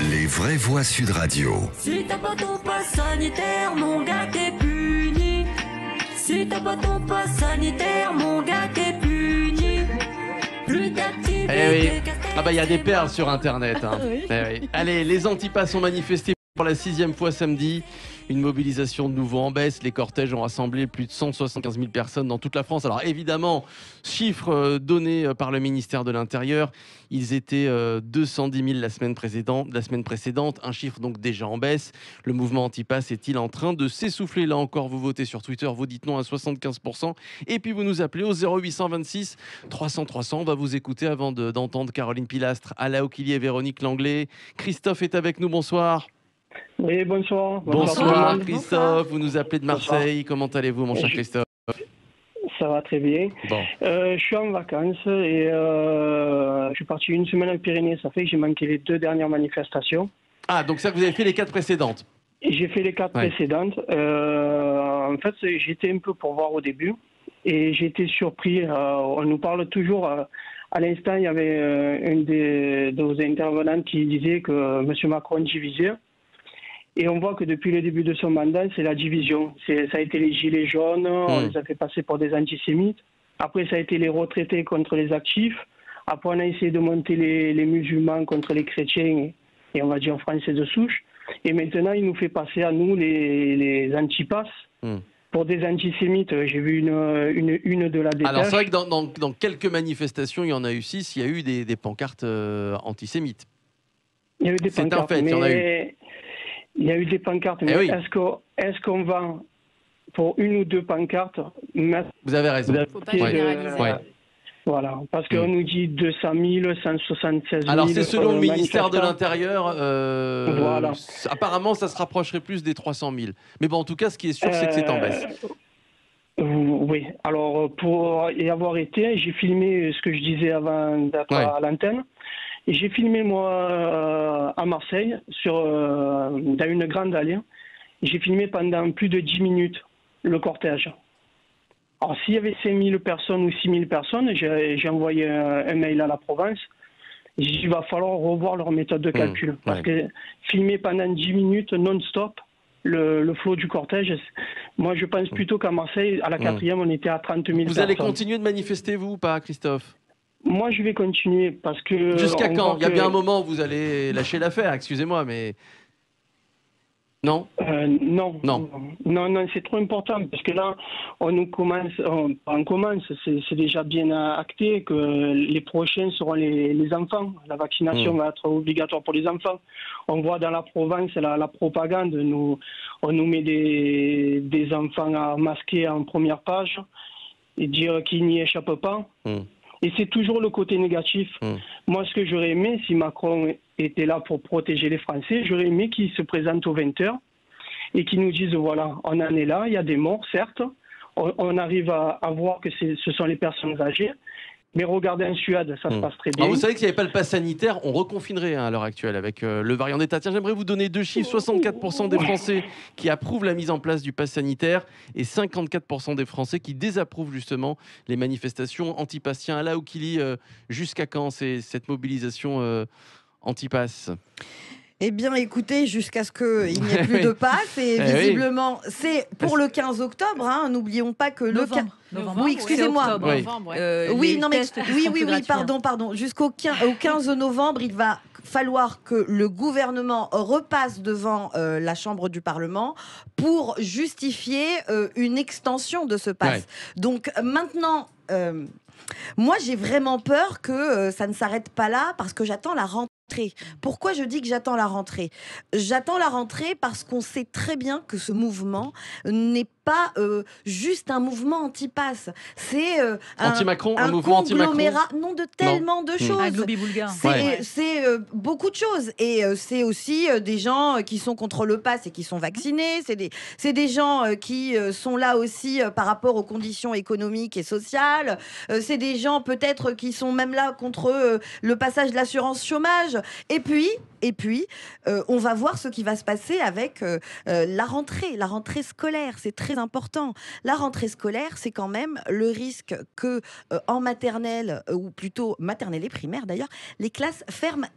Les vraies voix Sud Radio. Si t'as pas ton pass sanitaire, mon gars, t'es puni. Si t'as pas ton pass sanitaire, mon gars, t'es puni. Plus d'activité. Ah bah il y a des perles sur internet. Hein. Oui. Oui. Allez, les antipasses ont manifesté pour la 6e fois samedi. Une mobilisation de nouveau en baisse. Les cortèges ont rassemblé plus de 175 000 personnes dans toute la France. Alors évidemment, chiffre donné par le ministère de l'Intérieur, ils étaient 210 000 la semaine précédente. Un chiffre donc déjà en baisse. Le mouvement anti-pass est-il en train de s'essouffler? Là encore, vous votez sur Twitter, vous dites non à 75%. Et puis vous nous appelez au 0826 300 300. On va vous écouter avant d'entendre Caroline Pilastre, Ala Okili et Véronique Langlais. Christophe est avec nous, bonsoir. Oui, bonsoir. Bonsoir Christophe, vous nous appelez de Marseille. Comment allez-vous mon cher Christophe? Ça va très bien. Bon. Je suis en vacances et je suis parti une semaine en Pyrénées. Ça fait que j'ai manqué les 2 dernières manifestations. Ah, donc ça, vous avez fait les 4 précédentes? Et j'ai fait les 4 précédentes. En fait, j'étais un peu pour voir au début et j'ai été surpris. On nous parle toujours... à l'instant, il y avait une de vos intervenantes qui disait que M. Macron divisait. Et on voit que depuis le début de son mandat, c'est la division. Ça a été les gilets jaunes, on les a fait passer pour des antisémites. Après, ça a été les retraités contre les actifs. Après, on a essayé de monter les musulmans contre les chrétiens et on va dire français de souche. Et maintenant, il nous fait passer à nous les antipasses pour des antisémites. J'ai vu une de la dépêche. Alors c'est vrai que dans quelques manifestations, il y en a eu 6, il y a eu des pancartes antisémites. Il y a eu des pancartes, c'est un fait, il y en a eu. Il y a eu des pancartes, mais est-ce qu'on va, pour 1 ou 2 pancartes, mettre... Vous avez raison. Faut pas généraliser. Voilà, parce qu'on nous dit 200 000, 176 000... Alors c'est selon le ministère de manifestants. l'Intérieur, Voilà. Apparemment ça se rapprocherait plus des 300 000. Mais bon, en tout cas, ce qui est sûr, c'est que c'est en baisse. Oui, alors pour y avoir été, j'ai filmé ce que je disais avant d'être à l'antenne. Et j'ai filmé, moi, à Marseille, dans une grande allée. J'ai filmé pendant plus de 10 minutes le cortège. Alors, s'il y avait 5 000 personnes ou 6 000 personnes, j'ai envoyé un mail à la province. Il va falloir revoir leur méthode de calcul. Parce que filmer pendant 10 minutes non-stop le flot du cortège, moi, je pense plutôt qu'à Marseille, à la 4e, on était à 30 000 personnes. Vous allez continuer de manifester, vous, ou pas, Christophe? Moi, je vais continuer parce que... Jusqu'à quand? Il y a bien un moment où vous allez lâcher l'affaire, excusez-moi, mais... Non? Non, c'est trop important parce que là, on commence, c'est déjà bien acté que les prochains seront les enfants. La vaccination va être obligatoire pour les enfants. On voit dans la province la propagande, on nous met des enfants à masquer en première page et dire qu'ils n'y échappent pas. Et c'est toujours le côté négatif. Moi, ce que j'aurais aimé, si Macron était là pour protéger les Français, j'aurais aimé qu'il se présente aux 20h et qu'il nous dise, voilà, on en est là, il y a des morts, certes. On arrive à voir que ce sont les personnes âgées. Mais regardez en Suède, ça se passe très bien. Alors vous savez que s'il n'y avait pas le pass sanitaire, on reconfinerait à l'heure actuelle avec le variant d'État. Tiens, j'aimerais vous donner 2 chiffres. 64% des Français qui approuvent la mise en place du pass sanitaire et 54% des Français qui désapprouvent justement les manifestations anti-pass. Tiens, Ala Okili, jusqu'à quand c'est cette mobilisation anti-pass? Eh bien, écoutez, jusqu'à ce qu'il n'y ait plus de passe. Et visiblement, c'est pour le 15 octobre. Hein, n'oublions pas que Novembre. Oui, excusez-moi. Oui, pardon. Jusqu'au 15 novembre, il va falloir que le gouvernement repasse devant la Chambre du Parlement pour justifier une extension de ce pass. Donc maintenant... moi, j'ai vraiment peur que ça ne s'arrête pas là parce que j'attends la rentrée. Pourquoi je dis que j'attends la rentrée? J'attends la rentrée parce qu'on sait très bien que ce mouvement n'est pas juste un mouvement anti-pass. C'est anti-Macron, un mouvement conglomérat de tellement de choses. Un globi-boulga. C'est beaucoup de choses. Et c'est aussi des gens qui sont contre le pass et qui sont vaccinés. C'est des gens qui sont là aussi par rapport aux conditions économiques et sociales. C'est des gens peut-être qui sont même là contre le passage de l'assurance chômage. Et puis, on va voir ce qui va se passer avec la rentrée scolaire. C'est très important. La rentrée scolaire, c'est quand même le risque que en maternelle, ou plutôt maternelle et primaire d'ailleurs, les classes ferment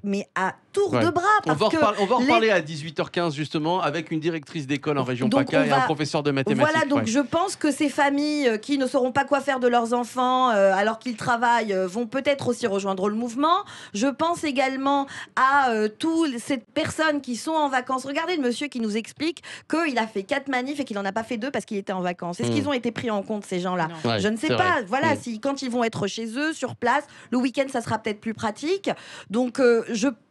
mais à tour de bras. On Parce va en que reparler à 18h15 justement avec une directrice d'école en région Donc, PACA on et va- un professeur de mathématiques. Voilà, donc ouais. je pense que ces familles qui ne sauront pas quoi faire de leurs enfants alors qu'ils travaillent vont peut-être aussi rejoindre le mouvement. Je pense également à toutes ces personnes qui sont en vacances. Regardez le monsieur qui nous explique qu'il a fait 4 manifs et qu'il n'en a pas fait 2 parce qu'il était en vacances. Est-ce qu'ils ont été pris en compte, ces gens-là? Non. Ouais, Je ne sais c'est pas. vrai. Voilà, si quand ils vont être chez eux, sur place, le week-end, ça sera peut-être plus pratique. Donc,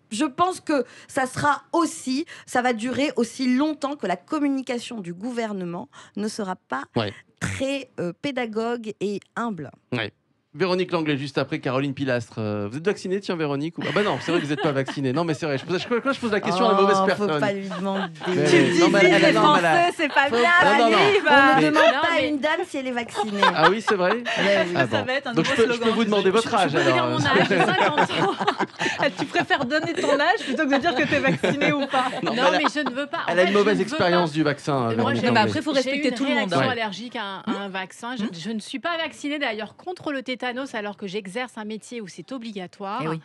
je pense que ça va durer aussi longtemps que la communication du gouvernement ne sera pas Ouais. très pédagogue et humble. Ouais. Véronique Langlais, juste après Caroline Pilastre. Vous êtes vaccinée, tiens, Véronique ou... Ah bah non, c'est vrai que vous n'êtes pas vaccinée. Non, mais c'est vrai. Je pose la question à la mauvaise personne. Faut pas lui demander. Mais- Tu me dis, non, mais elle- les non, mais elle a- Français, c'est pas Faut bien, pas- Non, non, non. Alice. On ne Mais- demande Non, pas à mais- une dame si elle est vaccinée. Ah oui, c'est vrai. Ah Ça bon. va être un Donc je nouveau peux slogan. vous demander votre âge Je peux dire alors. mon âge, j'ai 50 ans. Tu préfères donner ton âge plutôt que de dire que tu es vacciné ou pas? Non, Non, mais je ne veux pas. En Elle a fait, une je mauvaise ne veux expérience pas. du vaccin. Moi, Véronique j'ai- mais Langlais. après, il faut respecter J'ai eu tout le une monde. réaction Ouais. allergique à un vaccin. Je ne suis pas vaccinée d'ailleurs contre le tétanos alors que j'exerce un métier où c'est obligatoire. Eh oui.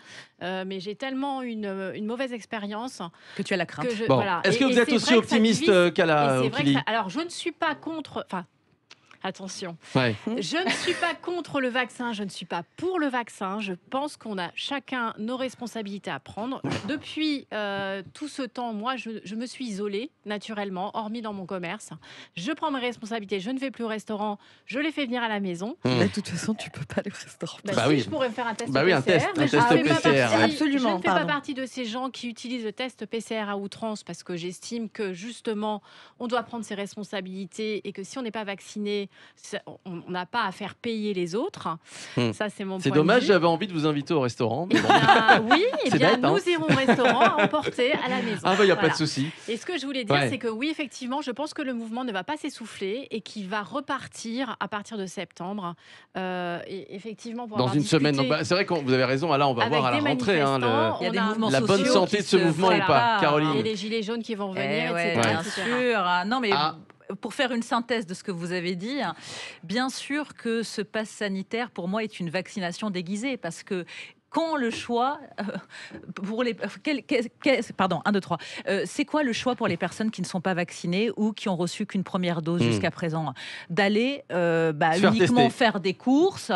Mais j'ai tellement une mauvaise expérience Que tu as la crainte. que je. Bon. Voilà. Est-ce que Et vous êtes c'est aussi vrai que ça optimiste divise. qu'à Et la c'est vrai que Okili alors, je ne suis pas contre. Enfin, attention. Ouais. Je ne suis pas contre le vaccin, je ne suis pas pour le vaccin. Je pense qu'on a chacun nos responsabilités à prendre. Depuis tout ce temps, moi, je me suis isolée naturellement, hormis dans mon commerce. Je prends mes responsabilités, je ne vais plus au restaurant, je les fais venir à la maison. De toute façon, tu peux pas aller au restaurant. Bah Si, oui. je pourrais me faire un test Bah oui, un PCR, test, mais un je test ne fais pas PCR, partie- ouais. Absolument, Je ne fais pas pardon. partie de ces gens qui utilisent le test PCR à outrance parce que j'estime que justement, on doit prendre ses responsabilités et que si on n'est pas vacciné, on n'a pas à faire payer les autres. Ça, c'est mon point C'est de dommage, vue. j'avais envie de vous inviter au restaurant. mais Eh bon. bien, oui, eh C'est bien, bête, hein. nous irons au restaurant à emporter à la maison. Ah bah il n'y a pas Voilà. de souci. Et ce que je voulais dire, Ouais. c'est que oui, effectivement, je pense que le mouvement ne va pas s'essouffler et qu'il va repartir à partir de septembre. Et effectivement, pour Dans avoir une semaine. discuté Donc, bah, c'est vrai que vous avez raison. Là, on va avec voir à la des rentrée hein, manifestants, Il y a on des mouvements la bonne sociaux santé qui de ce se mouvement ou pas. préparent. Caroline. et les gilets jaunes qui vont venir, ouais, etc. bien etc. sûr. Ah, non, mais Ah. pour faire une synthèse de ce que vous avez dit, bien sûr que ce pass sanitaire, pour moi, est une vaccination déguisée parce que quand le choix pour les pardon 1 2 3 c'est quoi le choix pour les personnes qui ne sont pas vaccinées ou qui ont reçu qu'une première dose jusqu'à présent d'aller faire uniquement tester. faire des courses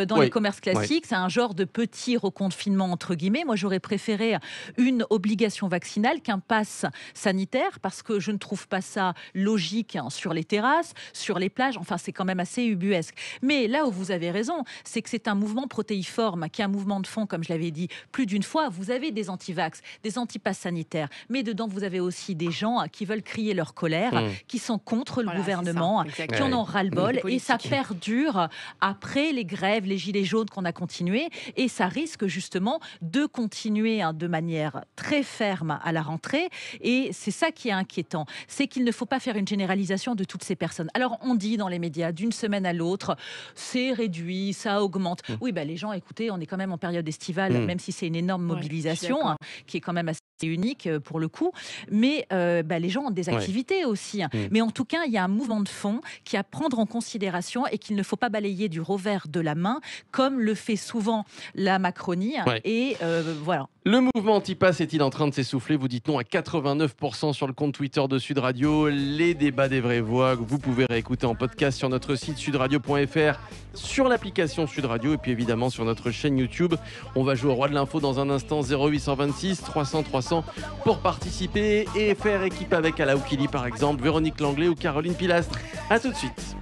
dans Oui. les commerces classiques, c'est un genre de petit reconfinement entre guillemets. Moi j'aurais préféré une obligation vaccinale qu'un pass sanitaire parce que je ne trouve pas ça logique sur les terrasses, sur les plages, enfin c'est quand même assez ubuesque. Mais là où vous avez raison, c'est que c'est un mouvement protéiforme qui est un mouvement de fond, comme je l'avais dit plus d'une fois. Vous avez des anti-vax, des anti-pass sanitaires, mais dedans vous avez aussi des gens qui veulent crier leur colère, qui sont contre le Voilà, gouvernement, c'est ça, qui en ont ras-le-bol, Les et ça politiques. perdure après les grèves, les gilets jaunes qu'on a continué, et ça risque justement de continuer de manière très ferme à la rentrée. Et c'est ça qui est inquiétant, c'est qu'il ne faut pas faire une généralisation de toutes ces personnes. Alors on dit dans les médias d'une semaine à l'autre, c'est réduit, ça augmente. Oui, les gens, écoutez, on est quand même en période estivale, même si c'est une énorme Ouais, je suis mobilisation d'accord. qui est quand même assez unique pour le coup, mais les gens ont des activités aussi. Mais en tout cas, il y a un mouvement de fond qui est à prendre en considération et qu'il ne faut pas balayer du revers de la main, comme le fait souvent la Macronie. Ouais. Et voilà. Le mouvement anti-pass est-il en train de s'essouffler? Vous dites non à 89% sur le compte Twitter de Sud Radio. Les débats des vraies voix, vous pouvez réécouter en podcast sur notre site sudradio.fr, sur l'application Sud Radio et puis évidemment sur notre chaîne YouTube. On va jouer au roi de l'info dans un instant, 0826 300 300 pour participer et faire équipe avec Alaoukili par exemple, Véronique Langlais ou Caroline Pilastre. A tout de suite.